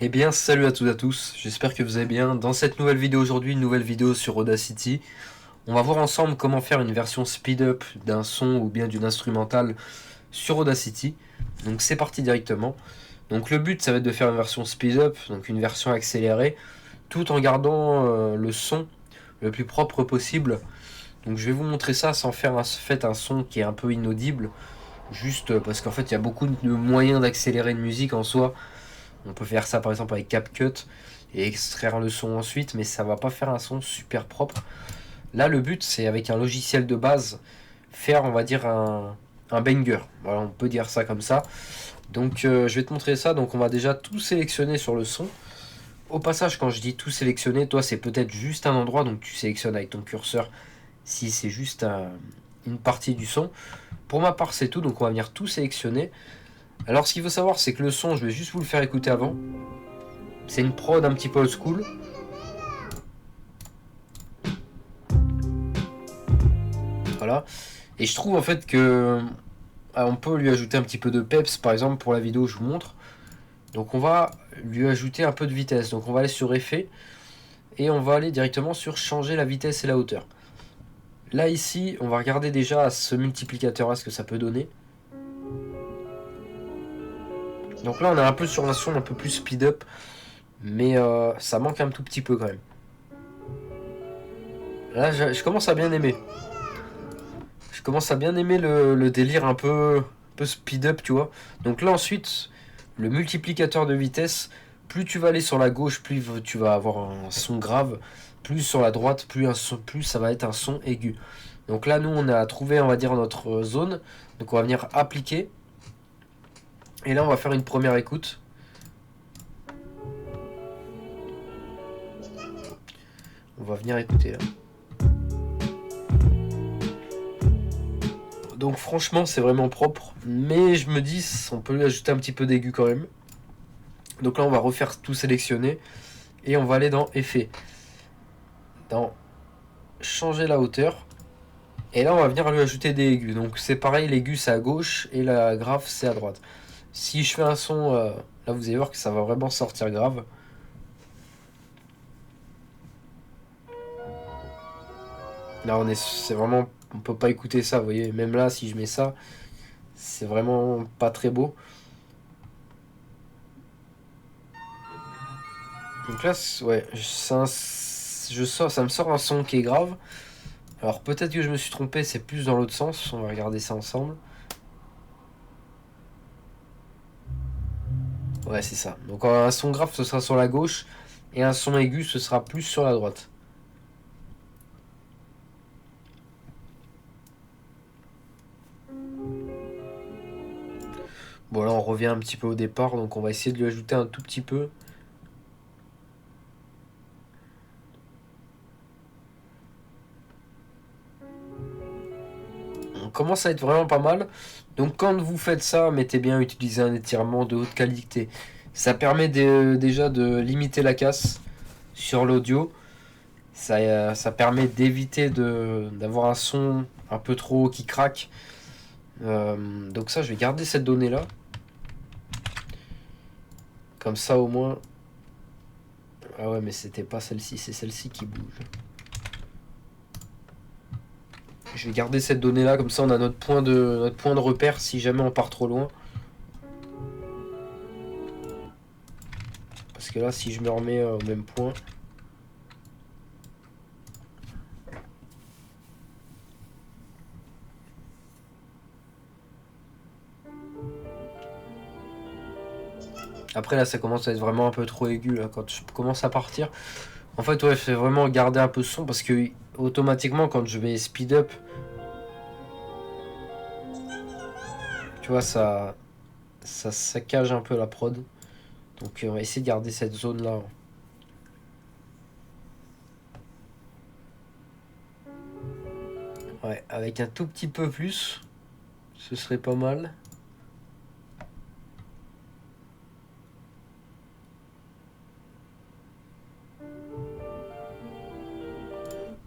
Eh bien, salut à toutes et à tous, j'espère que vous allez bien. Dans cette nouvelle vidéo aujourd'hui, une nouvelle vidéo sur Audacity, on va voir ensemble comment faire une version speed-up d'un son ou bien d'une instrumentale sur Audacity. Donc c'est parti directement. Donc le but, ça va être de faire une version speed-up, donc une version accélérée, tout en gardant le son le plus propre possible. Donc je vais vous montrer ça sans faire un son qui est un peu inaudible, juste parce qu'en fait il y a beaucoup de moyens d'accélérer une musique en soi. On peut faire ça par exemple avec CapCut et extraire le son ensuite, mais ça va pas faire un son super propre. Là, le but, c'est avec un logiciel de base, faire, on va dire, un banger. Voilà, on peut dire ça comme ça. Donc, je vais te montrer ça. Donc, on va déjà tout sélectionner sur le son. Au passage, quand je dis tout sélectionner, toi, c'est peut-être juste un endroit, donc tu sélectionnes avec ton curseur si c'est juste une partie du son. Pour ma part, c'est tout, donc on va venir tout sélectionner. Alors, ce qu'il faut savoir, c'est que le son, je vais juste vous le faire écouter avant. C'est une prod un petit peu old school. Voilà. Et je trouve en fait que on peut lui ajouter un petit peu de peps, par exemple pour la vidéo je vous montre. Donc on va lui ajouter un peu de vitesse. Donc on va aller sur effet et on va aller directement sur changer la vitesse et la hauteur. Là ici on va regarder déjà ce multiplicateur là ce que ça peut donner. Donc là on est un peu sur un son un peu plus speed up, mais ça manque un tout petit peu quand même. Là je commence à bien aimer. Je commence à bien aimer le délire un peu speed up, tu vois. Donc là ensuite, le multiplicateur de vitesse, plus tu vas aller sur la gauche, plus tu vas avoir un son grave, plus sur la droite, plus ça va être un son aigu. Donc là nous on a trouvé, on va dire, notre zone. Donc on va venir appliquer. Et là on va faire une première écoute. On va venir écouter là. Donc franchement c'est vraiment propre, mais je me dis on peut lui ajouter un petit peu d'aigu quand même. Donc là on va refaire tout sélectionner et on va aller dans effet, dans changer la hauteur, et là on va venir lui ajouter des aigus. Donc c'est pareil, l'aigu c'est à gauche et la grave c'est à droite. Si je fais un son, là vous allez voir que ça va vraiment sortir grave. Là c'est vraiment, on peut pas écouter ça, vous voyez, même là si je mets ça, c'est vraiment pas très beau. Donc là, ouais, ça me sort un son qui est grave. Alors peut-être que je me suis trompé, c'est plus dans l'autre sens, on va regarder ça ensemble. Ouais, c'est ça. Donc un son grave, ce sera sur la gauche, et un son aigu, ce sera plus sur la droite. Bon, là on revient un petit peu au départ, donc on va essayer de lui ajouter un tout petit peu. On commence à être vraiment pas mal. Donc quand vous faites ça, mettez bien utiliser un étirement de haute qualité. Ça permet déjà de limiter la casse sur l'audio. Ça permet d'éviter d'avoir un son un peu trop qui craque. Donc ça, je vais garder cette donnée-là. Comme ça, au moins... Ah ouais, mais c'était pas celle-ci, c'est celle-ci qui bouge. Je vais garder cette donnée-là, comme ça on a notre point de repère si jamais on part trop loin. Parce que là, si je me remets au même point... Après là ça commence à être vraiment un peu trop aigu là, quand je commence à partir. En fait ouais, je fais vraiment garder un peu ce son parce que automatiquement quand je vais speed up, tu vois ça saccage un peu la prod. Donc on va essayer de garder cette zone là. Ouais, avec un tout petit peu plus, ce serait pas mal.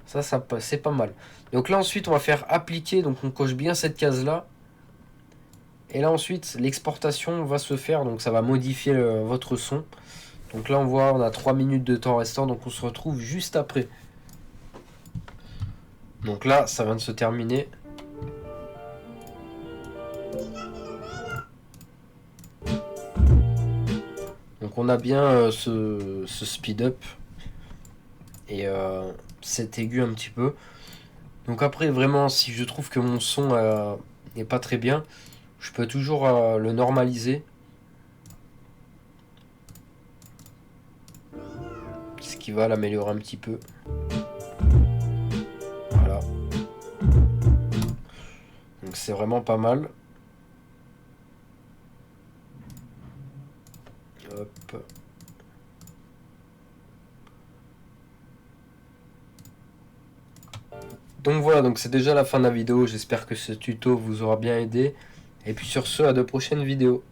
Ça c'est pas mal. Donc là ensuite on va faire appliquer, donc on coche bien cette case là. Et là ensuite l'exportation va se faire, donc ça va modifier votre son. Donc là on voit, on a 3 minutes de temps restant, donc on se retrouve juste après. Donc là ça vient de se terminer. Donc on a bien ce speed up et cet aigu un petit peu. Donc après vraiment si je trouve que mon son n'est pas très bien, je peux toujours le normaliser. Ce qui va l'améliorer un petit peu. Voilà. Donc c'est vraiment pas mal. Hop. Donc voilà, donc c'est déjà la fin de la vidéo. J'espère que ce tuto vous aura bien aidé. Et puis sur ce, à de prochaines vidéos.